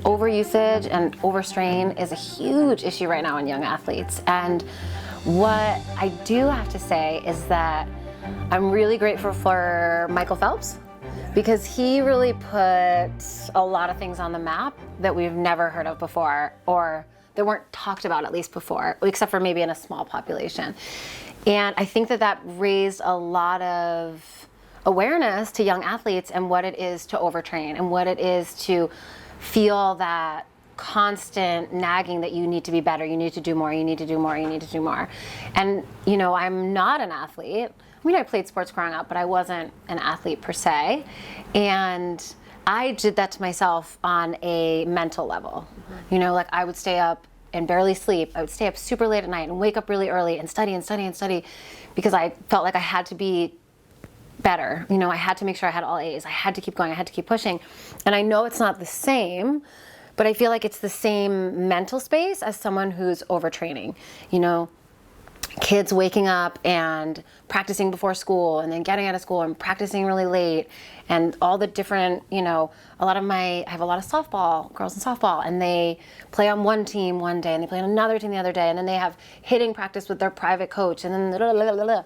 Overusage and overstrain is a huge issue right now in young athletes. And what I do have to say is that I'm really grateful for Michael Phelps, because he really put a lot of things on the map that we've never heard of before, or that weren't talked about at least before, except for maybe in a small population. And I think that that raised a lot of awareness to young athletes and what it is to overtrain and what it is to feel that constant nagging that you need to be better, you need to do more, you need to do more, you need to do more. And you know, I'm not an athlete. I mean, I played sports growing up, but I wasn't an athlete per se. And I did that to myself on a mental level. You know, like I would stay up and barely sleep. I would stay up super late at night and wake up really early and study and study and study because I felt like I had to be better. You know, I had to make sure I had all A's. I had to keep going. I had to keep pushing. And I know it's not the same, but I feel like it's the same mental space as someone who's overtraining. You know, kids waking up and practicing before school and then getting out of school and practicing really late and all the different, you know, I have a lot of softball, girls in softball, and they play on one team one day and they play on another team the other day, and then they have hitting practice with their private coach, and then blah, blah, blah, blah, blah.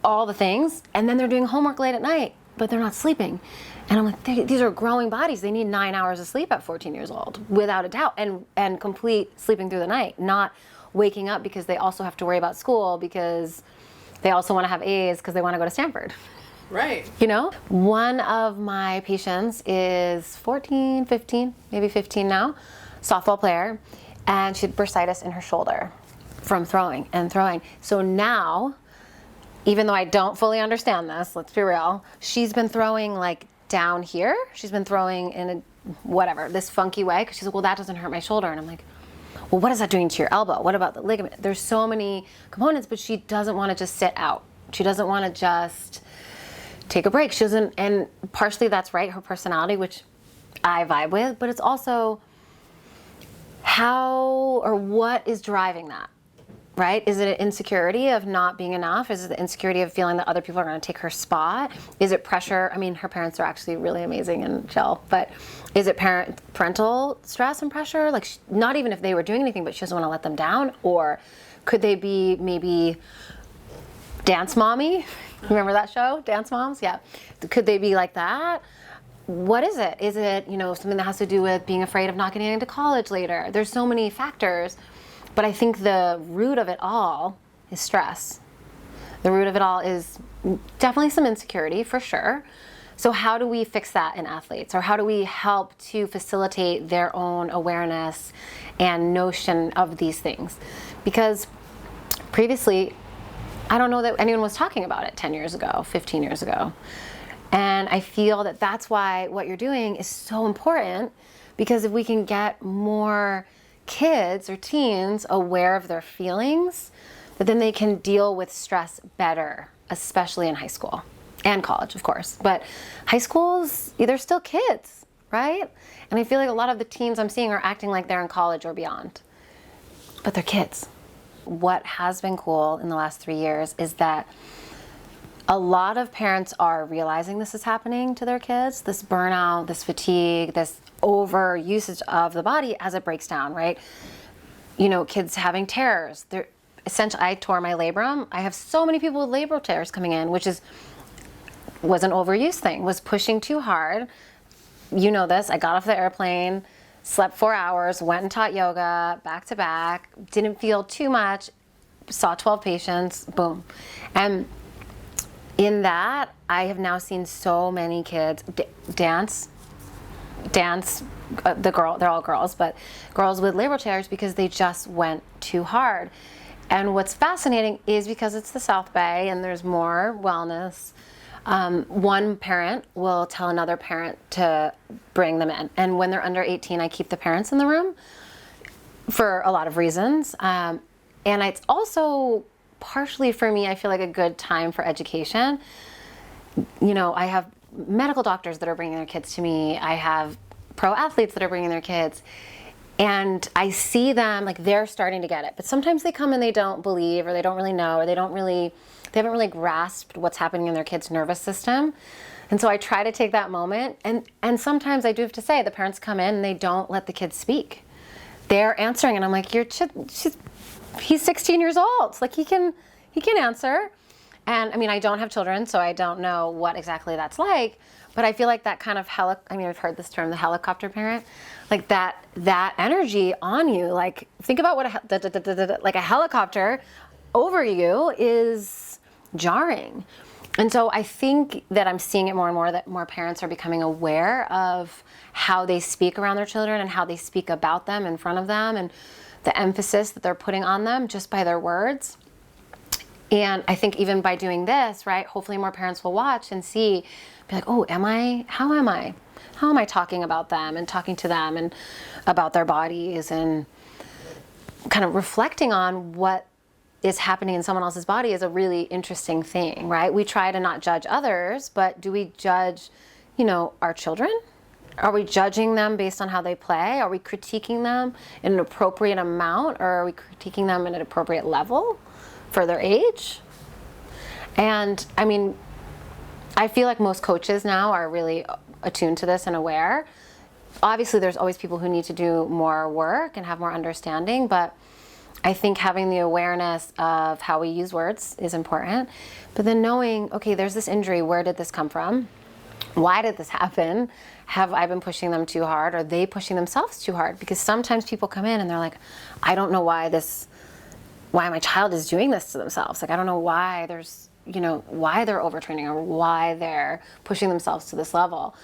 All the things, and then they're doing homework late at night, but they're not sleeping. And I'm like, these are growing bodies. They need 9 hours of sleep at 14 years old, without a doubt, and complete sleeping through the night, not waking up because they also have to worry about school because they also want to have A's because they want to go to Stanford. Right. You know, one of my patients is 14, 15, maybe 15 now, softball player, and she had bursitis in her shoulder from throwing and throwing. So now, even though I don't fully understand this, let's be real, she's been throwing like down here. She's been throwing in this funky way, because she's like, well, that doesn't hurt my shoulder. And I'm like, well, what is that doing to your elbow? What about the ligament? There's so many components, but she doesn't want to just sit out. She doesn't want to just take a break. She doesn't, and partially that's right, her personality, which I vibe with, but it's also how or what is driving that? Right? Is it an insecurity of not being enough? Is it the insecurity of feeling that other people are going to take her spot? Is it pressure? I mean, her parents are actually really amazing and chill, but is it parental stress and pressure? Like, not even if they were doing anything, but she doesn't want to let them down? Or could they be maybe Dance Mommy? Remember that show, Dance Moms? Yeah. Could they be like that? What is it? Is it, you know, something that has to do with being afraid of not getting into college later? There's so many factors. But I think the root of it all is stress. The root of it all is definitely some insecurity, for sure. So how do we fix that in athletes? Or how do we help to facilitate their own awareness and notion of these things? Because previously, I don't know that anyone was talking about it 10 years ago, 15 years ago. And I feel that that's why what you're doing is so important, because if we can get more kids or teens aware of their feelings, that then they can deal with stress better, especially in high school and college, of course. But high schools, they're still kids, right? And I feel like a lot of the teens I'm seeing are acting like they're in college or beyond, but they're kids. What has been cool in the last 3 years is that a lot of parents are realizing this is happening to their kids, this burnout, this fatigue, this over usage of the body as it breaks down, right? You know, kids having tears. They're essentially, I tore my labrum. I have so many people with labral tears coming in, which was an overuse thing, was pushing too hard. You know this, I got off the airplane, slept 4 hours, went and taught yoga, back to back, didn't feel too much, saw 12 patients, boom. And in that, I have now seen so many kids dance, they're all girls, but girls with labral tears because they just went too hard. And what's fascinating is because it's the South Bay and there's more wellness, one parent will tell another parent to bring them in. And when they're under 18, I keep the parents in the room for a lot of reasons. And it's also partially for me, I feel like a good time for education. You know, I have medical doctors that are bringing their kids to me. I have pro athletes that are bringing their kids. And I see them, like, they're starting to get it. But sometimes they come and they don't believe, or they don't really know, or they haven't really grasped what's happening in their kid's nervous system. And so I try to take that moment, and sometimes I do have to say, the parents come in and they don't let the kids speak. They're answering, and I'm like, he's 16 years old. Like he can answer. And I mean, I don't have children, so I don't know what exactly that's like, but I feel like that kind of I've heard this term, the helicopter parent, like that energy on you, like think about what like a helicopter over you is jarring. And so I think that I'm seeing it more and more, that more parents are becoming aware of how they speak around their children and how they speak about them in front of them, and the emphasis that they're putting on them just by their words. And I think even by doing this, right, hopefully more parents will watch and see, be like, oh, how am I talking about them and talking to them and about their bodies, and kind of reflecting on what is happening in someone else's body is a really interesting thing, right? We try to not judge others, but do we judge, our children? Are we judging them based on how they play? Are we critiquing them in an appropriate amount, or are we critiquing them at an appropriate level for their age? And I mean, I feel like most coaches now are really attuned to this and aware. Obviously, there's always people who need to do more work and have more understanding, but I think having the awareness of how we use words is important. But then knowing, okay, there's this injury, where did this come from? Why did this happen? Have I been pushing them too hard? Are they pushing themselves too hard? Because sometimes people come in and they're like, I don't know why my child is doing this to themselves. Like, I don't know why why they're overtraining or why they're pushing themselves to this level.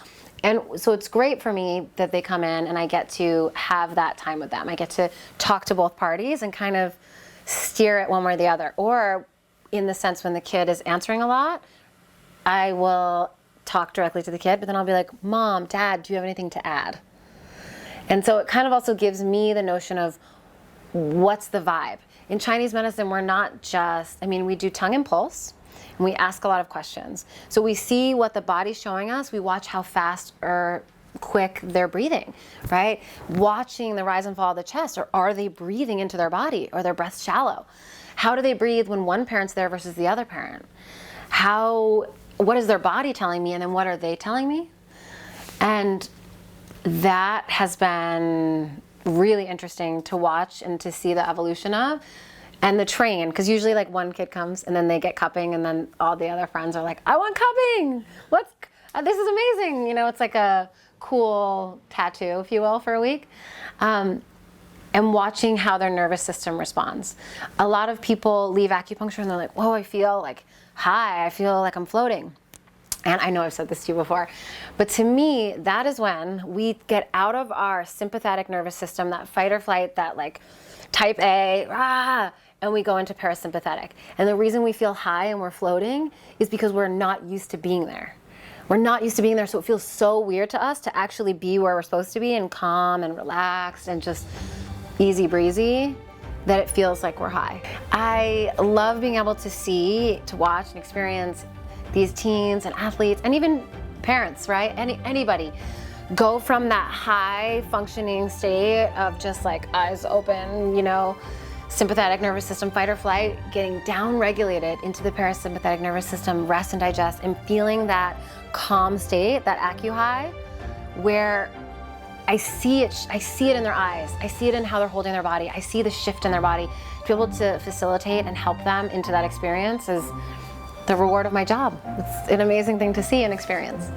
And so it's great for me that they come in and I get to have that time with them. I get to talk to both parties and kind of steer it one way or the other. Or in the sense when the kid is answering a lot, I will talk directly to the kid, but then I'll be like, Mom, Dad, do you have anything to add? And so it kind of also gives me the notion of what's the vibe. In Chinese medicine, we're not just, we do tongue and pulse, and we ask a lot of questions. So we see what the body's showing us. We watch how fast or quick they're breathing, right? Watching the rise and fall of the chest, or are they breathing into their body, or their breath shallow? How do they breathe when one parent's there versus the other parent? What is their body telling me, and then what are they telling me? And that has been really interesting to watch and to see the evolution of. And the train, because usually like one kid comes and then they get cupping, and then all the other friends are like, I want cupping. This is amazing. It's like a cool tattoo, if you will, for a week. And watching how their nervous system responds. A lot of people leave acupuncture and they're like, whoa, I feel like high. I feel like I'm floating. And I know I've said this to you before, but to me, that is when we get out of our sympathetic nervous system, that fight or flight, that like type A, and we go into parasympathetic. And the reason we feel high and we're floating is because we're not used to being there. We're not used to being there, so it feels so weird to us to actually be where we're supposed to be, and calm and relaxed and just easy breezy, that it feels like we're high. I love being able to watch and experience these teens and athletes and even parents, right? Anybody go from that high functioning state of just like eyes open, sympathetic nervous system, fight or flight, getting down regulated into the parasympathetic nervous system, rest and digest, and feeling that calm state, that acu-high, where I see it in their eyes. I see it in how they're holding their body. I see the shift in their body. To be able to facilitate and help them into that experience is the reward of my job. It's an amazing thing to see and experience.